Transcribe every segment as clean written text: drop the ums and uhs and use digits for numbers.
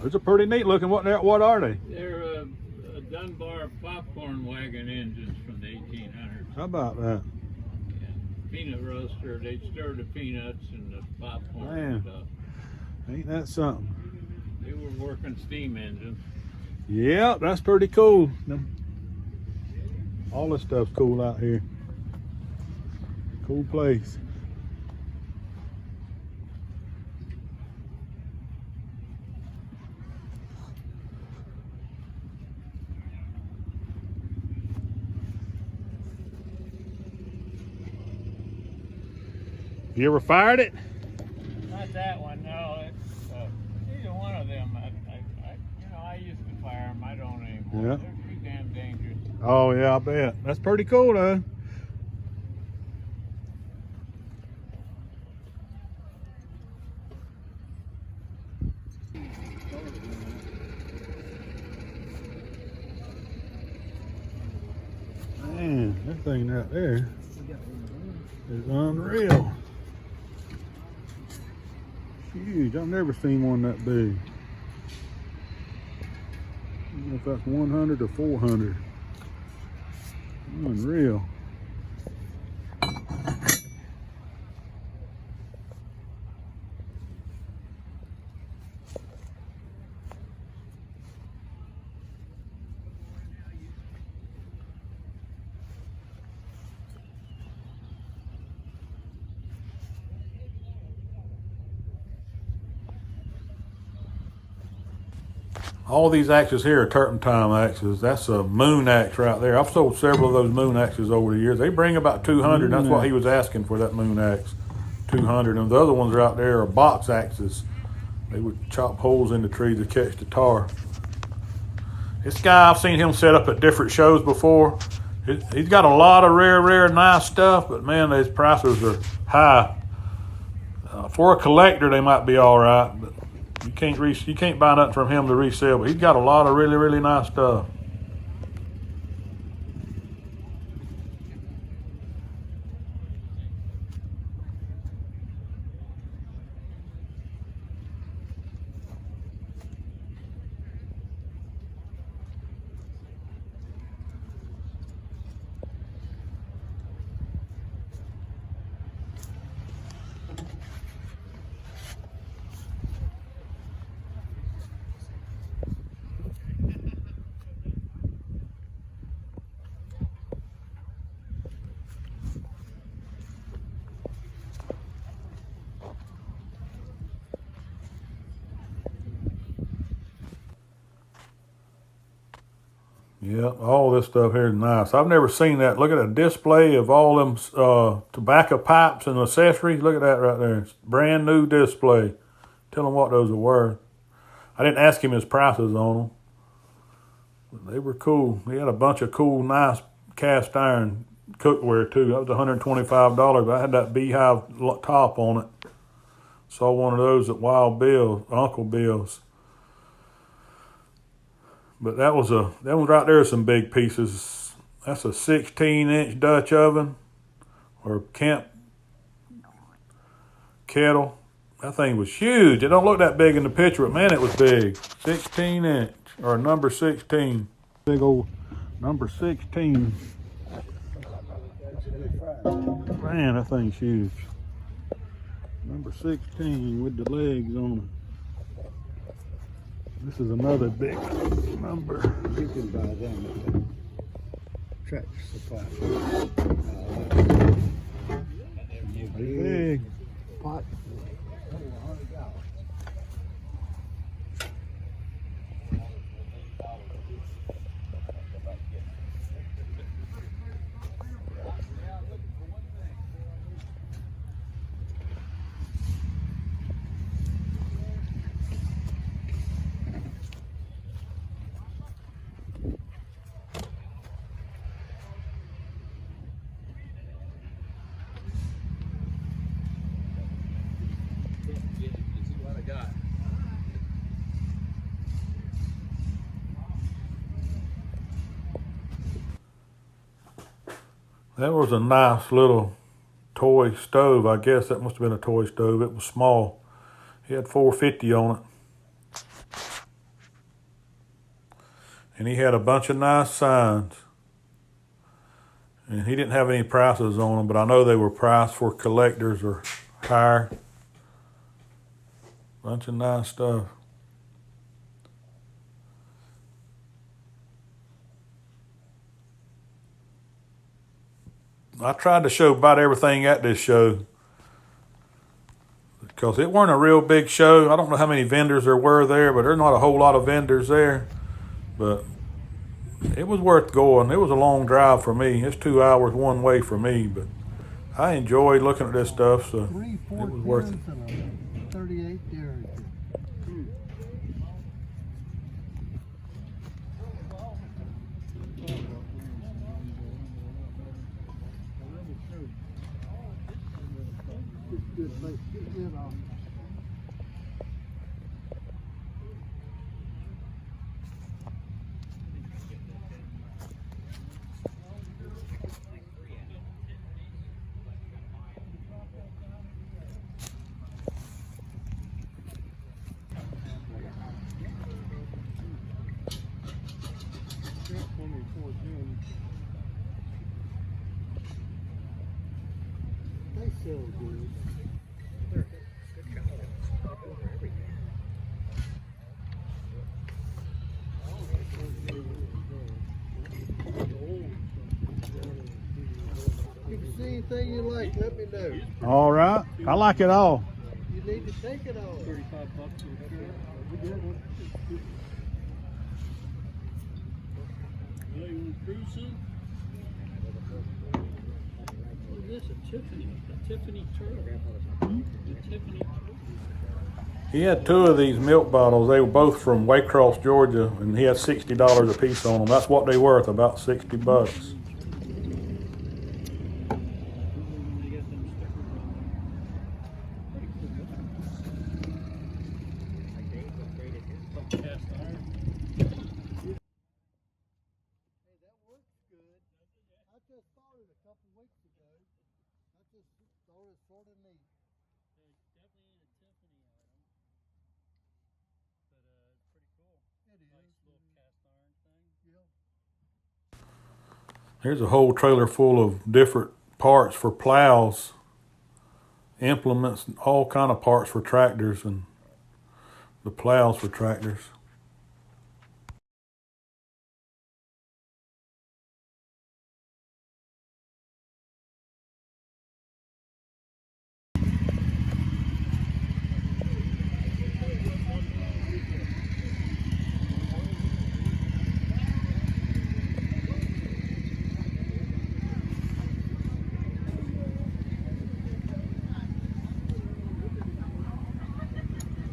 Those are pretty neat looking. What are they? They're a Dunbar popcorn wagon engines from the 1800s. How about that? Yeah. Peanut roaster. They stir the peanuts and the popcorn and stuff. Ain't that something? They were working steam engines. Yeah, that's pretty cool. All this stuff's cool out here. Cool place. You ever fired it? Not that one, no. It's either one of them. I used to fire them. I don't anymore. Yeah. They're too damn dangerous. Oh yeah, I bet. That's pretty cool though. Man, that thing out there is unreal. Huge. I've never seen one that big. I don't know if that's 100 or 400. Unreal. All these axes here are turpentine axes. That's a moon axe right there. I've sold several of those moon axes over the years. They bring about 200. That's what he was asking for, that moon axe, 200. And the other ones out there are box axes. They would chop holes in the tree to catch the tar. This guy, I've seen him set up at different shows before. He's got a lot of rare, nice stuff, but man, his prices are high. For a collector, they might be all right, but you can't buy nothing from him to resell, but he's got a lot of really nice stuff. Yeah, all this stuff here is nice. I've never seen that. Look at a display of all them tobacco pipes and accessories. Look at that right there. It's brand new display. Tell them what those are worth. I didn't ask him his prices on them, but they were cool. He had a bunch of cool, nice cast iron cookware too. That was $125, but I had that beehive top on it. Saw one of those at Wild Bill's, Uncle Bill's. But that one right there is some big pieces. That's a 16-inch Dutch oven or camp kettle. That thing was huge. It don't look that big in the picture, but man, it was big. 16-inch or number 16. Big old number 16. Man, that thing's huge. Number 16 with the legs on it. This is another big number. You can buy them at the Tractor Supply. Big. Pot. That was a nice little toy stove. I guess that must have been a toy stove. It was small. It had 450 on it. And he had a bunch of nice signs. And he didn't have any prices on them, but I know they were priced for collectors or higher. Bunch of nice stuff. I tried to show about everything at this show because it weren't a real big show. I don't know how many vendors there were there, but there's not a whole lot of vendors there. But it was worth going. It was a long drive for me. It's 2 hours one way for me, but I enjoyed looking at this stuff, so it was worth it. 38 deer. Good place. Good on. They sell good. If you see anything you like, let me know. All right. I like it all. You need to take it all. $35 for the This a Tiffany turtle. Tiffany. He had 2 of these milk bottles. They were both from Waycross, Georgia, and he had $60 a piece on them. That's what they worth, about $60. Here's a whole trailer full of different parts for plows, implements, all kind of parts for tractors and the plows for tractors.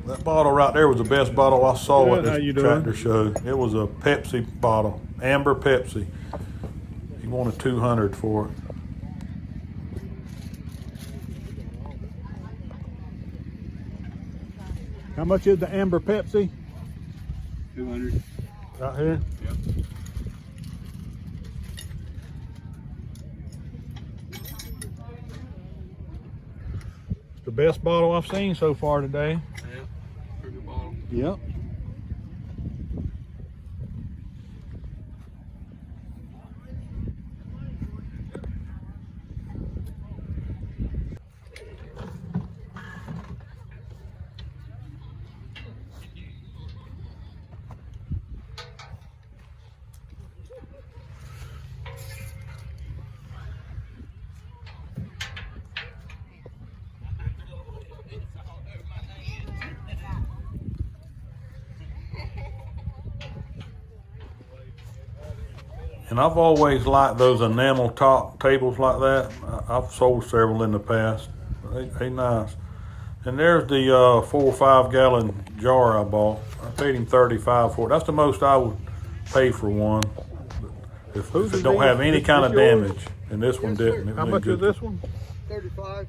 That bottle right there was the best bottle I saw Good. at How you this doing? tractor show. It was a Pepsi bottle, amber Pepsi. He wanted $200 for it. How much is the amber Pepsi? 200. Right here? Yep. The best bottle I've seen so far today. Yeah. Pretty good bottle. Yep. And I've always liked those enamel top tables like that. I've sold several in the past. They nice. And there's the 4 or 5 gallon jar I bought. I paid him $35 for it. That's the most I would pay for one. If it don't have any kind of damage. And this one didn't. It How was much good. is this one? 35.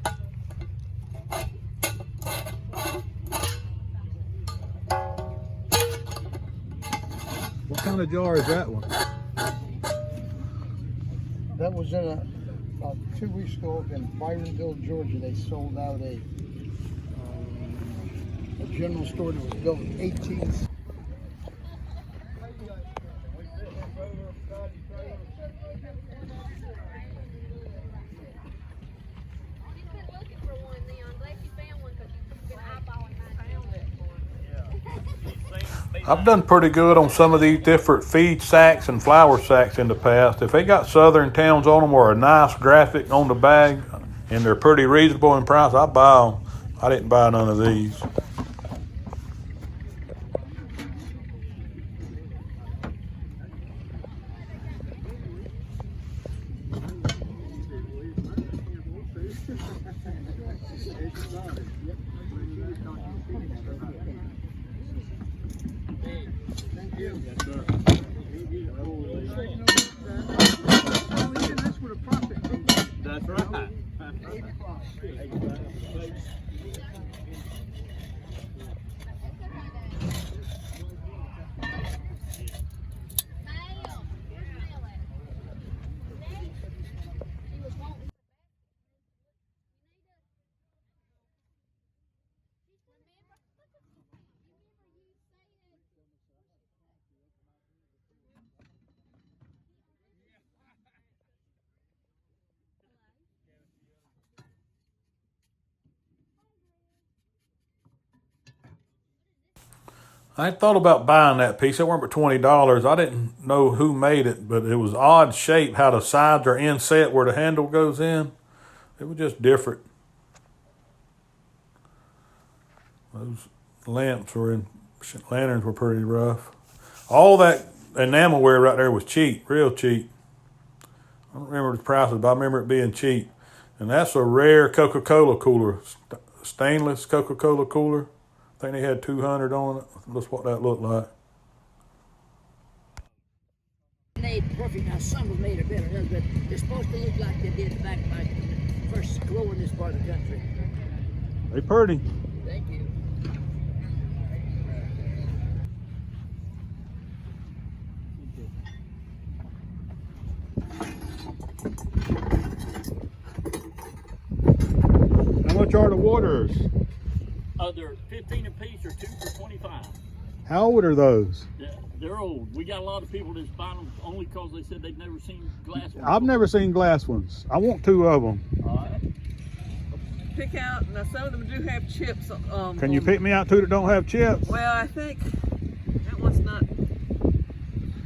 What kind of jar is that one? That was in about 2 weeks ago in Byronville, Georgia. They sold out a general store that was built in 18. I've done pretty good on some of these different feed sacks and flour sacks in the past. If they got Southern Towns on them or a nice graphic on the bag and they're pretty reasonable in price, I buy them. I didn't buy none of these. That's right. I thought about buying that piece. It weren't but $20. I didn't know who made it, but it was odd shape, how the sides are inset where the handle goes in. It was just different. Those lanterns were pretty rough. All that enamelware right there was cheap, real cheap. I don't remember the prices, but I remember it being cheap. And that's a rare Coca-Cola cooler, stainless Coca-Cola cooler. I think they had 200 on it. That's what that looked like. Made perfect. Now some were made a better than others, but they're supposed to look like they did back when they first grew in this part of the country. They pretty. Thank you. How much are the waters? They're 15 a piece or 2 for 25. How old are those? They're old. We got a lot of people that's buying them only because they said they've never seen glass ones. I've never seen glass ones. I want 2 of them. All right. Pick out, now some of them do have chips. Can you pick me out 2 that don't have chips? Well, I think that one's not.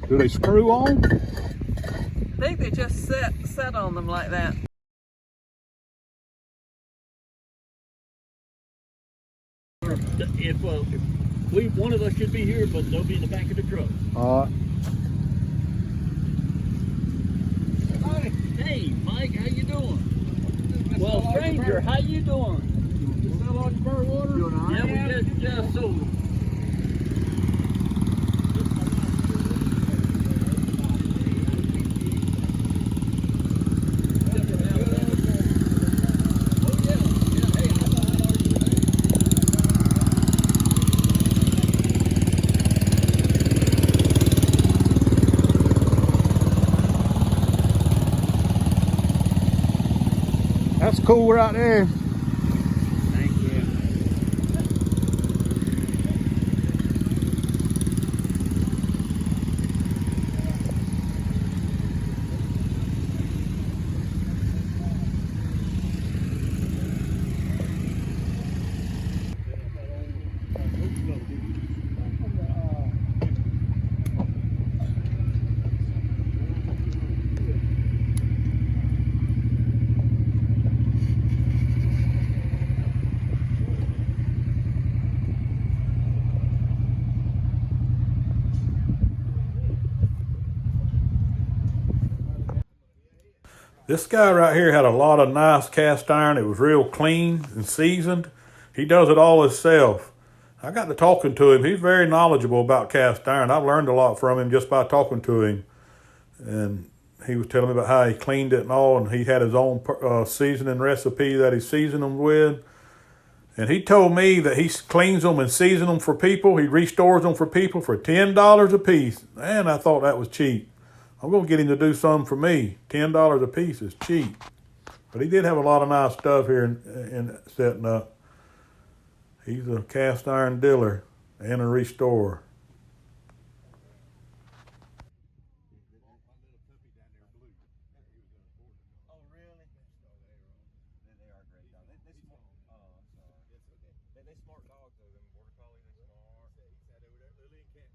Do they screw on? I think they just set on them like that. If one of us should be here, but they'll be in the back of the truck. Hey, Mike, how you doing? Well, stranger, how you doing? You sell all your bird water? Yeah, we just sold them. That's cool right there. Thank you. This guy right here had a lot of nice cast iron. It was real clean and seasoned. He does it all himself. I got to talking to him. He's very knowledgeable about cast iron. I've learned a lot from him just by talking to him. And he was telling me about how he cleaned it and all, and he had his own seasoning recipe that he seasoned them with. And he told me that he cleans them and seasons them for people. He restores them for people for $10 a piece. And I thought that was cheap. I'm going to get him to do something for me. $10 a piece is cheap. But he did have a lot of nice stuff here in setting up. He's a cast iron dealer and a restorer. They smart dogs though, them border collies, they smart. He said over there, Lily can't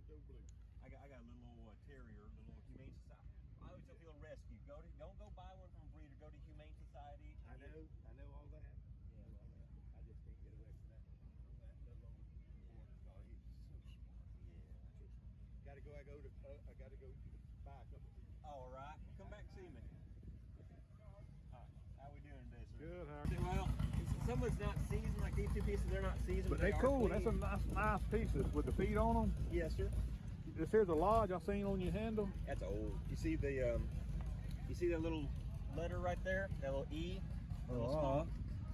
I got a little terrier, the little Humane Society. I always tell people rescue. Don't go buy one from a breeder. Go to Humane Society. I know all that. Yeah. I just can't get away from that little. Oh, he's so smart. Yeah. I gotta go buy a couple. All right. Come back and see me. All right. How we doing today, sir? Good, Harry. Well, some of it's not seasoned, like these two pieces, they're not seasoned. But they are cool. clean. That's some nice pieces with the feet on them. Yes, sir. This here's a lodge I seen on your handle. That's old. You see that little letter right there? That little E? Little small?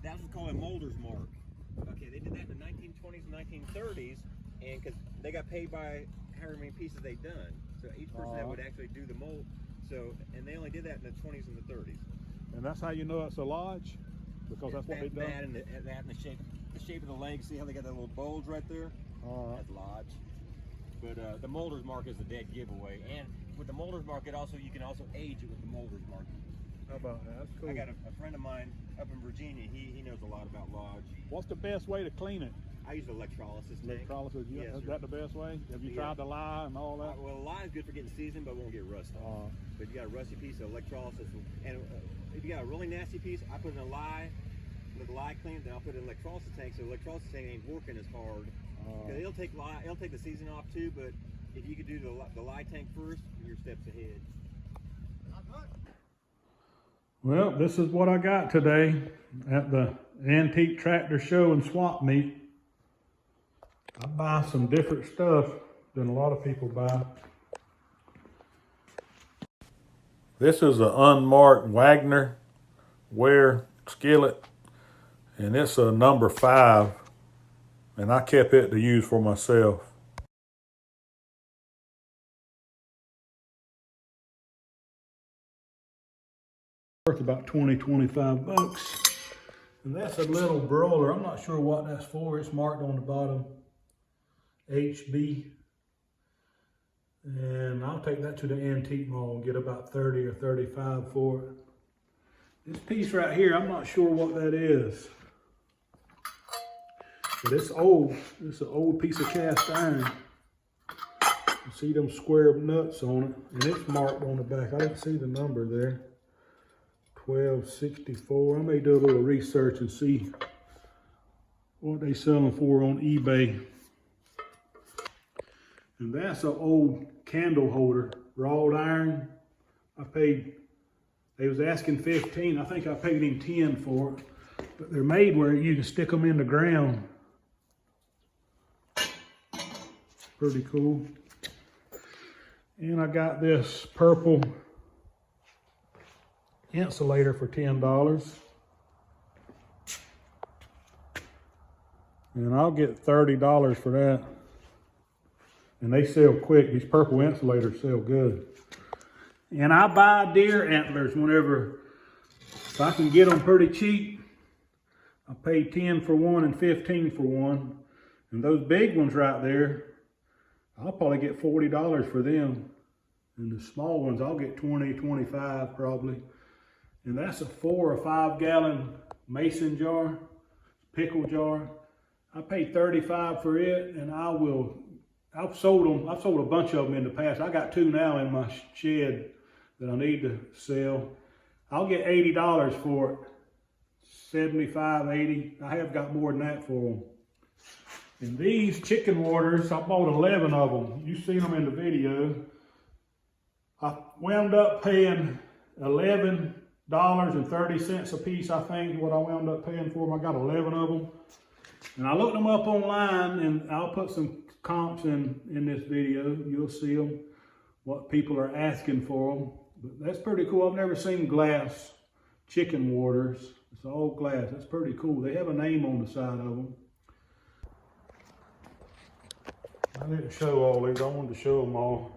That was called a molder's mark. Okay, they did that in the 1920s and 1930s, and because they got paid by however many pieces they'd done. So each person that would actually do the mold. So, and they only did that in the 20s and the 30s. And that's how you know it's a lodge? Because that's what they done? That and the shape of the legs. See how they got that little bulge right there? That's lodge. But the molder's mark is the dead giveaway. And with the molder's mark, you can also age it with the molder's mark. How about that? That's cool. I got a friend of mine up in Virginia. He knows a lot about lodge. What's the best way to clean it? I use electrolysis tank. Electrolysis, Yes, is sir. that the best way? Have you tried the lye and all that? Well, lye is good for getting seasoned, but won't get rusty. But you got a rusty piece of electrolysis, and if you got a really nasty piece, I put in a lye, let the lye clean, then I'll put it in an electrolysis tank, so the electrolysis tank ain't working as hard. Because it'll take the season off too, but if you could do the lye tank first, you're steps ahead. Well, this is what I got today at the Antique Tractor Show and Swap Meet. I buy some different stuff than a lot of people buy. This is an unmarked Wagner ware skillet, and it's a number 5, and I kept it to use for myself. Worth about 20-25 bucks. And that's a little broiler. I'm not sure what that's for. It's marked on the bottom, HB. And I'll take that to the antique mall and get about 30 or 35 for it. This piece right here, I'm not sure what that is. But it's old. It's an old piece of cast iron. You see them square nuts on it. And it's marked on the back. I didn't see the number there. 1264. I may do a little research and see what they selling for on eBay. And that's an old candle holder, wrought iron. They was asking 15. I think I paid him 10 for it. But they're made where you can stick them in the ground. Pretty cool. And I got this purple insulator for $10. And I'll get $30 for that. And they sell quick. These purple insulators sell good. And I buy deer antlers whenever, if I can get them pretty cheap. I pay 10 for one and 15 for one. And those big ones right there, I'll probably get $40 for them. And the small ones, I'll get 20, 25 probably. And that's a 4 or 5 gallon mason jar, pickle jar. I paid $35 for it, and I've sold a bunch of them in the past. I got 2 now in my shed that I need to sell. I'll get $80 for it, 75, 80. I have got more than that for them. And these chicken waters, I bought 11 of them. You seen them in the video. I wound up paying $11.30 a piece, I think, what I wound up paying for them. I got 11 of them. And I looked them up online, and I'll put some comps in this video. You'll see them, what people are asking for them. But that's pretty cool. I've never seen glass chicken waters. It's all glass. That's pretty cool. They have a name on the side of them. I didn't show all these. I wanted to show them all.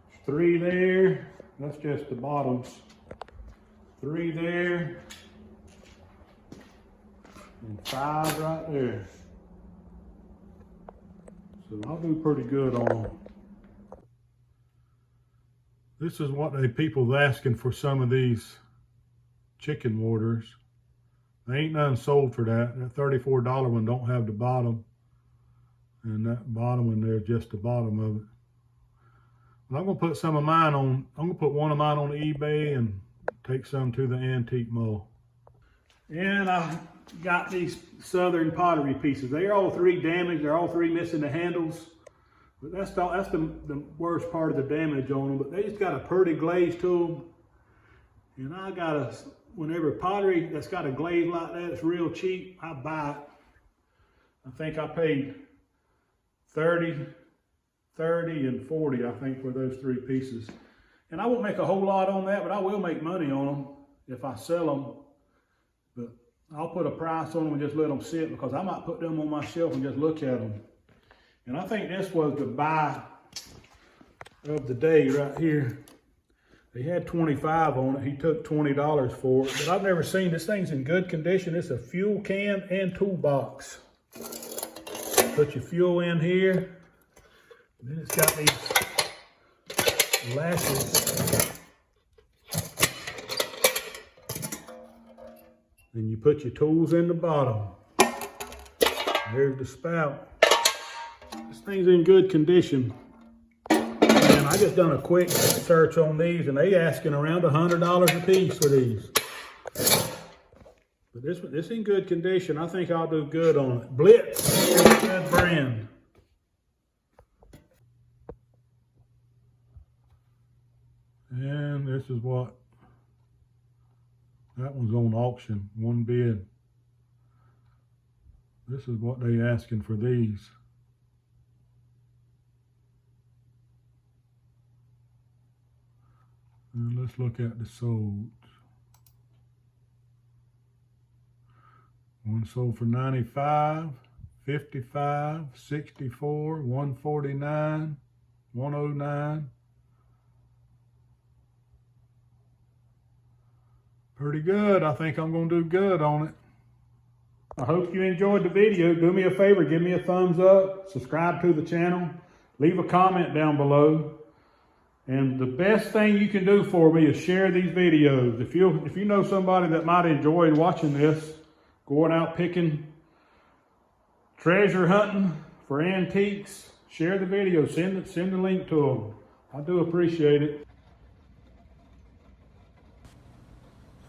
There's 3 there. That's just the bottoms. 3 there. And 5 right there. So I'll do pretty good on them. This is what people's asking for some of these chicken waters. They ain't none sold for that. That $34 one don't have the bottom. And that bottom one there, just the bottom of it. I'm gonna put some of mine on. I'm gonna put one of mine on eBay and take some to the antique mall. And I got these Southern pottery pieces. They are all three damaged. They're all three missing the handles. But that's the worst part of the damage on them. But they just got a pretty glaze to them. And I got whenever pottery that's got a glaze like that, it's real cheap, I buy it. I think I paid 30, and 40, I think, for those three pieces. And I won't make a whole lot on that, but I will make money on them if I sell them. But I'll put a price on them and just let them sit, because I might put them on my shelf and just look at them. And I think this was the buy of the day right here. They had 25 on it. He took $20 for it. But I've never seen, this thing's in good condition. It's a fuel can and toolbox. Put your fuel in here. And then it's got these latches. Then you put your tools in the bottom. There's the spout. This thing's in good condition. And I just done a quick search on these, and they asking around $100 a piece for these. But this in good condition. I think I'll do good on it. Blitz is a good brand. And this is what, that one's on auction, one bid. This is what they asking for these. And let's look at the solds. One sold for 95, 55, 64, 149, 109. Pretty good. I think I'm going to do good on it. I hope you enjoyed the video. Do me a favor, give me a thumbs up, subscribe to the channel, leave a comment down below. And the best thing you can do for me is share these videos. If you know somebody that might enjoy watching this, going out picking, treasure hunting for antiques, share the video, send the link to them. I do appreciate it.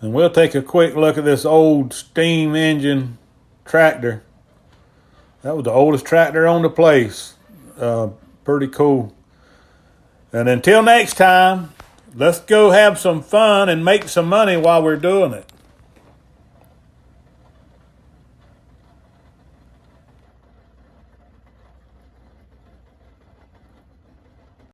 And we'll take a quick look at this old steam engine tractor. That was the oldest tractor on the place. Pretty cool. And until next time, let's go have some fun and make some money while we're doing it.